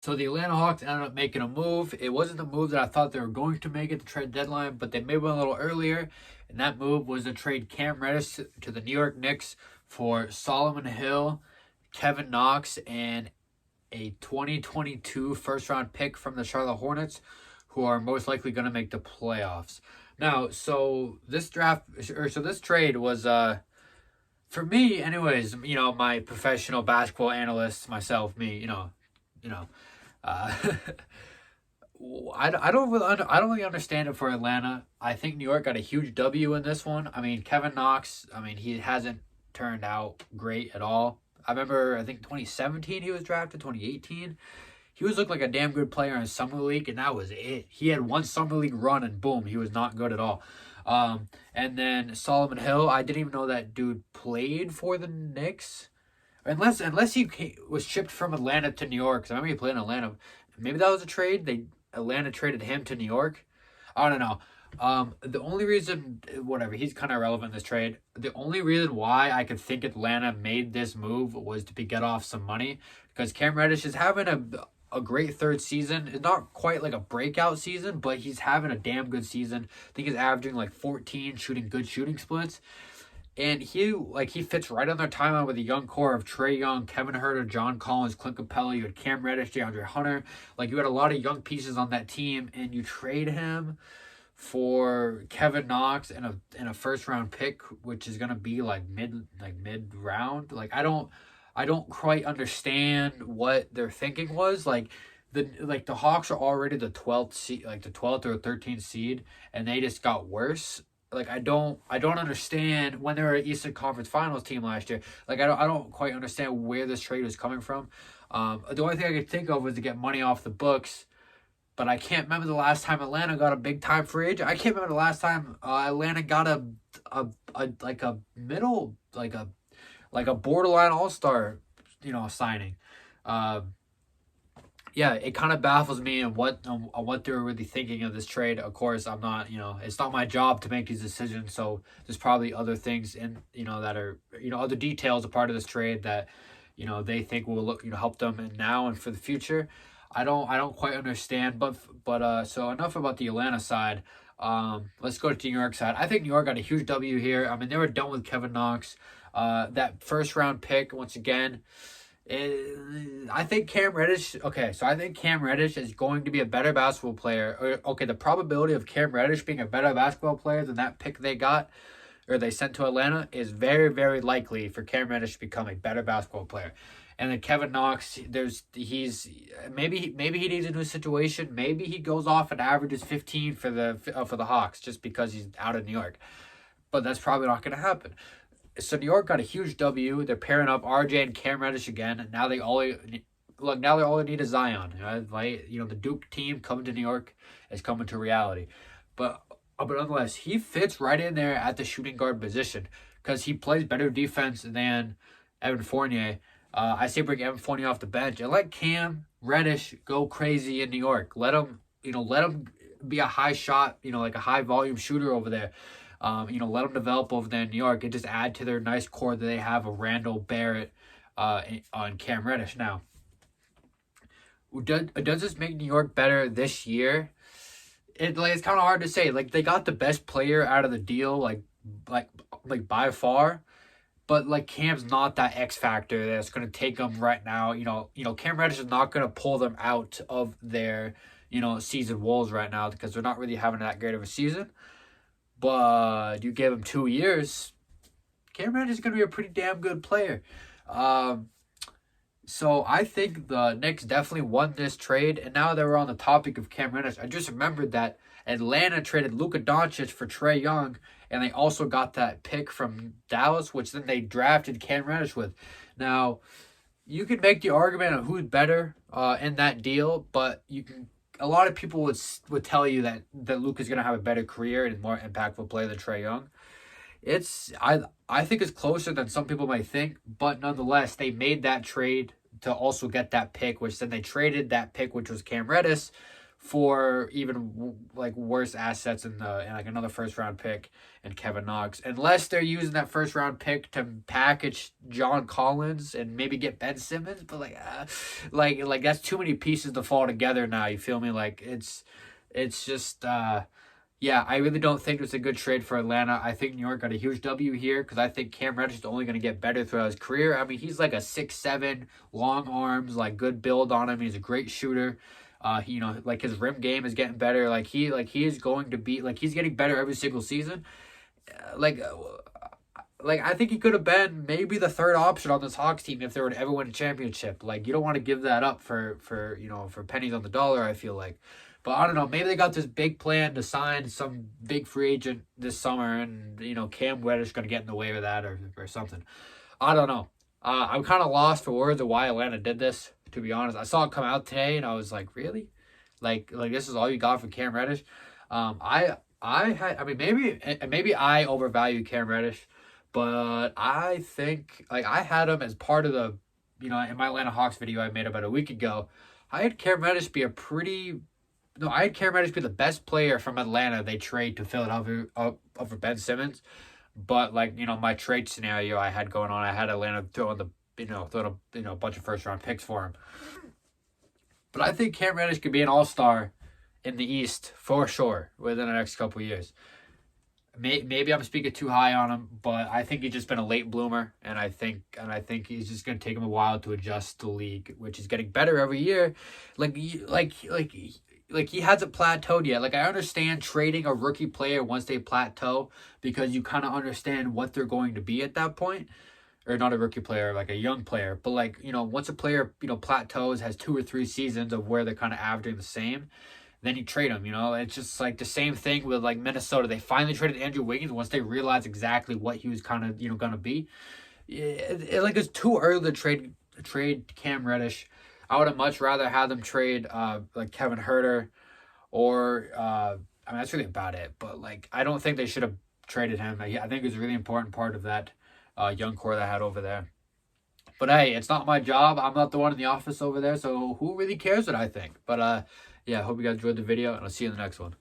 So the Atlanta Hawks ended up making a move. It wasn't the move that I thought they were going to make at the trade deadline, but they made one a little earlier. And that move was to trade Cam Reddish to the New York Knicks for Solomon Hill, Kevin Knox, and a 2022 first round pick from the Charlotte Hornets, who are most likely going to make the playoffs. Now, so this trade was for me, anyways. My professional basketball analyst, myself, me. You know, uh, I don't really understand it for Atlanta. I think New York got a huge W in this one. I mean, Kevin Knox. I mean, he hasn't turned out great at all. I remember, I think 2017 he was drafted. 2018 he was looking like a damn good player in summer league, and that was it. He had one summer league run, and boom, he was not good at all. And then Solomon Hill, I didn't even know that dude played for the Knicks. Unless was shipped from Atlanta to New York. 'Cause I remember he played in Atlanta. Maybe that was a trade. Atlanta traded him to New York. I don't know. The only reason, whatever, he's kind of irrelevant in this trade. The only reason why I could think Atlanta made this move was to get off some money, because Cam Reddish is having a great third season. It's not quite like a breakout season, but he's having a damn good season. I think he's averaging like 14, shooting good shooting splits. And he fits right on their timeline with a young core of Trae Young, Kevin Huerter, John Collins, Clint Capella. You had Cam Reddish, DeAndre Hunter. Like, you had a lot of young pieces on that team, and you trade him for Kevin Knox and a first round pick, which is gonna be mid round. I don't quite understand what their thinking was. The Hawks are already the 12th seed, like the 12th or 13th seed, and they just got worse. I don't understand when they were an Eastern Conference Finals team last year. I don't quite understand where this trade was coming from. The only thing I could think of was to get money off the books, but I can't remember the last time Atlanta got a big time free agent. I can't remember the last time Atlanta got a middle like a borderline all star signing. Um, yeah, it kind of baffles me on what they're really thinking of this trade. Of course, I'm not, it's not my job to make these decisions. So there's probably other things that are, other details a part of this trade that, they think will help them and now and for the future. I don't quite understand, but so enough about the Atlanta side. Let's go to the New York side. I think New York got a huge W here. I mean, they were done with Kevin Knox. That first round pick once again. I think Cam Reddish. Okay, so I think Cam Reddish is going to be a better basketball player. Okay, the probability of Cam Reddish being a better basketball player than that pick they got or they sent to Atlanta is very, very likely for Cam Reddish to become a better basketball player. And then Kevin Knox, maybe he needs a new situation. Maybe he goes off and averages 15 for the Hawks just because he's out of New York. But that's probably not going to happen. So New York got a huge W. They're pairing up RJ and Cam Reddish again. And now they all need is Zion. The Duke team coming to New York is coming to reality. But nonetheless, he fits right in there at the shooting guard position because he plays better defense than Evan Fournier. I say bring Evan Fournier off the bench and let Cam Reddish go crazy in New York. Let him be a high shot, like a high volume shooter over there. Let them develop over there in New York and just add to their nice core that they have of Randall, Barrett, on Cam Reddish. Now, does this make New York better this year? It's kind of hard to say. Like, they got the best player out of the deal, like by far. But like, Cam's not that X factor that's going to take them right now. Cam Reddish is not going to pull them out of their season woes right now because they're not really having that great of a season. But you give him 2 years, Cam Reddish is going to be a pretty damn good player. So I think the Knicks definitely won this trade. And now that we're on the topic of Cam Reddish, I just remembered that Atlanta traded Luka Doncic for Trae Young, and they also got that pick from Dallas, which then they drafted Cam Reddish with. Now, you can make the argument of who's better in that deal, but a lot of people would tell you that Luka's going to have a better career and more impactful player than Trae Young. I think it's closer than some people might think, but nonetheless, they made that trade to also get that pick, which then they traded that pick, which was Cam Reddish, for even like worse assets in like another first round pick and Kevin Knox, unless they're using that first round pick to package John Collins and maybe get Ben Simmons. But like that's too many pieces to fall together now. You feel me? Like it's just yeah, I really don't think it's a good trade for Atlanta. I think New York got a huge W here because I think Cam Reddish is only going to get better throughout his career. I mean, he's like a 6'7", long arms, like good build on him. He's a great shooter. Like his rim game is getting better. He is going to be like he's getting better every single season. I think he could have been maybe the third option on this Hawks team if they were to ever win a championship. Like you don't want to give that up for pennies on the dollar. I feel like. But I don't know. Maybe they got this big plan to sign some big free agent this summer, and Cam Reddish going to get in the way of that or something. I don't know. I'm kind of lost for words of why Atlanta did this. To be honest, I saw it come out today, and I was like, really, like this is all you got for Cam Reddish. Maybe I overvalue Cam Reddish, but I think I had him as part of the in my Atlanta Hawks video I made about a week ago. I had Cam Reddish be the best player from Atlanta they trade to Philadelphia over Ben Simmons. But my trade scenario I had going on, I had Atlanta throwing a bunch of first round picks for him. But I think Cam Reddish could be an all-star in the East for sure within the next couple of years. Maybe I'm speaking too high on him, but I think he's just been a late bloomer, and I think he's just going to take him a while to adjust to the league, which is getting better every year. He hasn't plateaued yet. I understand trading a rookie player once they plateau because you kind of understand what they're going to be at that point. Or not a rookie player, like a young player. But once a player, plateaus, has 2 or 3 seasons of where they're kind of averaging the same, then you trade them, It's just like the same thing with Minnesota. They finally traded Andrew Wiggins once they realized exactly what he was kind of, going to be. It's too early to trade Cam Reddish. I would have much rather had them trade Kevin Huerter or that's really about it. But I don't think they should have traded him. I think it was a really important part of that young core that I had over there. But hey, it's not my job. I'm not the one in the office over there, so who really cares what I think? But yeah, I hope you guys enjoyed the video, and I'll see you in the next one.